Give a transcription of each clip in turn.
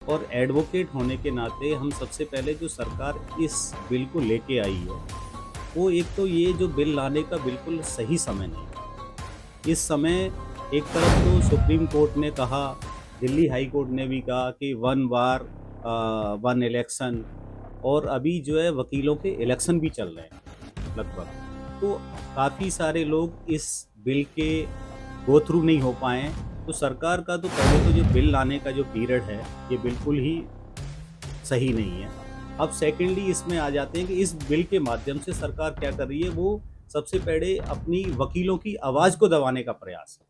और एडवोकेट होने के नाते हम सबसे पहले जो सरकार इस बिल को लेके आई है, वो एक तो ये जो बिल लाने का बिल्कुल सही समय नहीं है। इस समय एक तरफ तो सुप्रीम कोर्ट ने कहा, दिल्ली हाई कोर्ट ने भी कहा कि वन बार वन इलेक्शन, और अभी जो है वकीलों के इलेक्शन भी चल रहे हैं लगभग। तो काफ़ी सारे लोग इस बिल के गो थ्रू नहीं हो पाए। तो सरकार का तो पहले तो जो बिल लाने का जो पीरियड है, ये बिल्कुल ही सही नहीं है। अब सेकेंडली इसमें आ जाते हैं कि इस बिल के माध्यम से सरकार क्या कर रही है, वो सबसे पहले अपनी वकीलों की आवाज़ को दबाने का प्रयास है।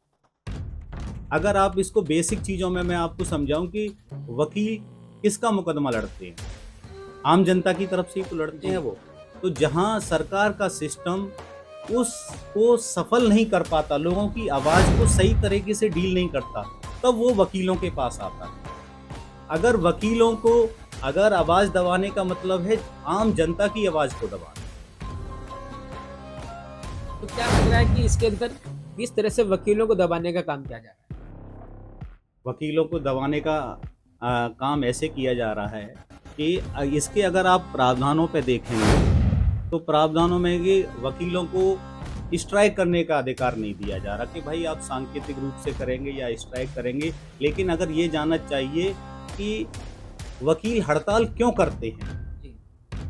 अगर आप इसको बेसिक चीज़ों में मैं आपको समझाऊं कि वकील किसका मुकदमा लड़ते हैं, आम जनता की तरफ से ही तो लड़ते हैं वो। तो जहां सरकार का सिस्टम उसको सफल नहीं कर पाता, लोगों की आवाज़ को सही तरीके से डील नहीं करता, तब वो वकीलों के पास आता है। अगर वकीलों को अगर आवाज़ दबाने का मतलब है आम जनता की आवाज़ को दबाना। तो क्या लग रहा है कि इसके अंदर किस तरह से वकीलों को दबाने का काम किया जा रहा है? वकीलों को दबाने का काम ऐसे किया जा रहा है कि इसके अगर आप प्रावधानों पे देखेंगे, तो प्रावधानों में ये वकीलों को स्ट्राइक करने का अधिकार नहीं दिया जा रहा कि भाई आप सांकेतिक रूप से करेंगे या स्ट्राइक करेंगे। लेकिन अगर ये जानना चाहिए कि वकील हड़ताल क्यों करते हैं? जी।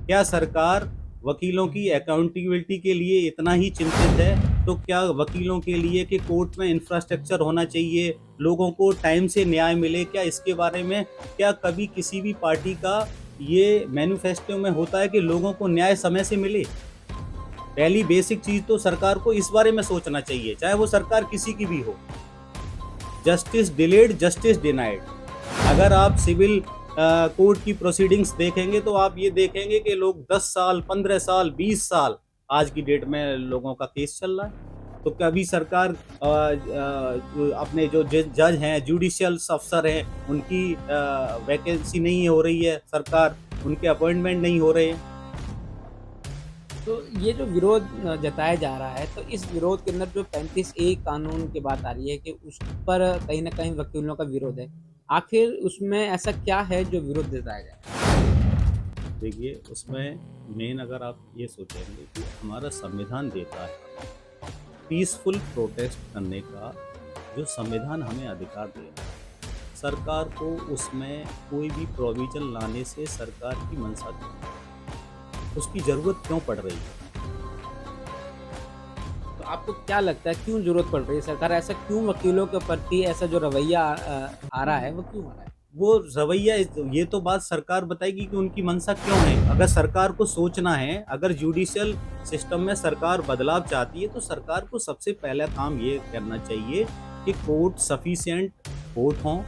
क्या सरकार वकीलों की अकाउंटेबिलिटी के लिए इतना ही चिंतित है? तो क्या वकीलों के लिए कि कोर्ट में इंफ्रास्ट्रक्चर होना चाहिए, लोगों को टाइम से न्याय मिले, क्या इसके बारे में क्या कभी किसी भी पार्टी का ये मैनिफेस्टो में होता है कि लोगों को न्याय समय से मिले? पहली बेसिक चीज़ तो सरकार को इस बारे में सोचना चाहिए, चाहे वो सरकार किसी की भी हो। Justice delayed, justice denied. अगर आप सिविल कोर्ट की प्रोसीडिंग्स देखेंगे तो आप ये देखेंगे कि लोग 10 साल, 15 साल, 20 साल आज की डेट में लोगों का केस चल रहा है। तो कभी सरकार अपने जो जज हैं, जुडिशियल अफसर हैं, उनकी वैकेंसी नहीं हो रही है, सरकार उनके अपॉइंटमेंट नहीं हो रहे हैं। तो ये जो विरोध जताया जा रहा है, तो इस विरोध के अंदर जो 35A कानून की बात आ रही है कि उस पर कहीं न कहीं वकीलों का विरोध है। आखिर उसमें ऐसा क्या है जो विरोध जताया जा रहा है? देखिए, उसमें मेन अगर आप ये सोचेंगे कि हमारा संविधान देता है पीसफुल प्रोटेस्ट करने का, जो संविधान हमें अधिकार दे रहा है, सरकार को उसमें कोई भी प्रोविजन लाने से सरकार की मंशा क्यों, उसकी ज़रूरत क्यों पड़ रही है? तो आपको क्या लगता है क्यों ज़रूरत पड़ रही है? सरकार ऐसा क्यों वकीलों के प्रति ऐसा जो रवैया आ रहा है, वो क्यों आ रहा है? वो रवैया ये तो बात सरकार बताएगी कि उनकी मंशा क्यों है। अगर सरकार को सोचना है, अगर जुडिशियल सिस्टम में सरकार बदलाव चाहती है, तो सरकार को सबसे पहला काम ये करना चाहिए कि कोर्ट सफिशिएंट कोर्ट हों,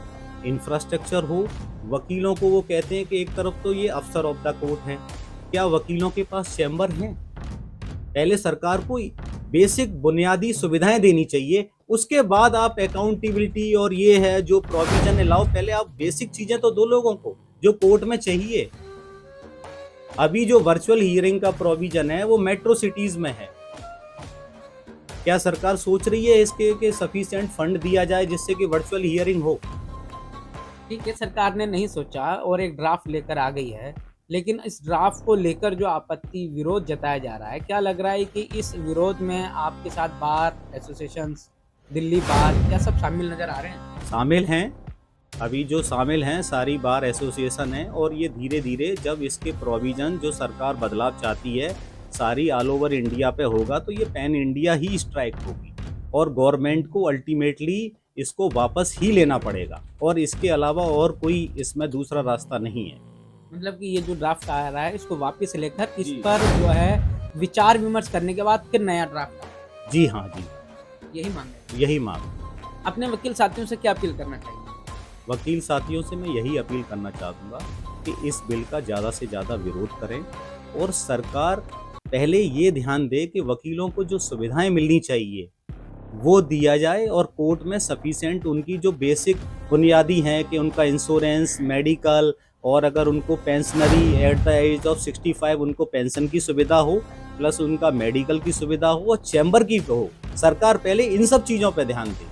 इंफ्रास्ट्रक्चर हो। वकीलों को वो कहते हैं कि एक तरफ तो ये अफसर ऑफ द कोर्ट हैं, क्या वकीलों के पास चैम्बर हैं? पहले सरकार को बेसिक बुनियादी सुविधाएं देनी चाहिए, उसके बाद आप अकाउंटेबिलिटी और ये है जो प्रोविजन है लाओ, पहले आप बेसिक चीजें तो दो लोगों को जो कोर्ट में चाहिए। अभी जो वर्चुअल हियरिंग का प्रोविजन है वो मेट्रो सिटीज में है, क्या सरकार सोच रही है इसके कि सफिशिएंट फंड दिया जाए जिससे कि वर्चुअल हियरिंग हो? ठीक है, सरकार ने नहीं सोचा और एक ड्राफ्ट लेकर आ गई है, लेकिन इस ड्राफ्ट को लेकर जो आपत्ति, विरोध जताया जा रहा है, क्या लग रहा है कि इस विरोध में आपके साथ बार एसोसिएशंस, दिल्ली बार, क्या सब शामिल नज़र आ रहे हैं? शामिल हैं, अभी जो शामिल हैं सारी बार एसोसिएशन है, और ये धीरे धीरे जब इसके प्रोविजन जो सरकार बदलाव चाहती है सारी ऑल ओवर इंडिया पे होगा, तो ये पैन इंडिया ही स्ट्राइक होगी और गवर्नमेंट को अल्टीमेटली इसको वापस ही लेना पड़ेगा, और इसके अलावा और कोई इसमें दूसरा रास्ता नहीं है। मतलब कि ये जो ड्राफ्ट आ रहा है, इसको वापस लेकर इस जी पर जो है विचार विमर्श करने के बाद फिर नया ड्राफ्ट आए, जी हाँ जी, यही मांग है। यही मांग। अपने वकील साथियों से क्या अपील करना चाहिए? वकील साथियों से मैं यही अपील करना चाहूँगा कि इस बिल का ज़्यादा से ज़्यादा विरोध करें, और सरकार पहले ये ध्यान दे कि वकीलों को जो सुविधाएं मिलनी चाहिए वो दिया जाए, और कोर्ट में सफिशिएंट उनकी जो बेसिक बुनियादी हैं कि उनका इंश्योरेंस, मेडिकल, और अगर उनको pensionary at the age of 65 उनको पेंशन की सुविधा हो, प्लस उनका मेडिकल की सुविधा हो और चैम्बर की हो। सरकार पहले इन सब चीज़ों पर ध्यान दे।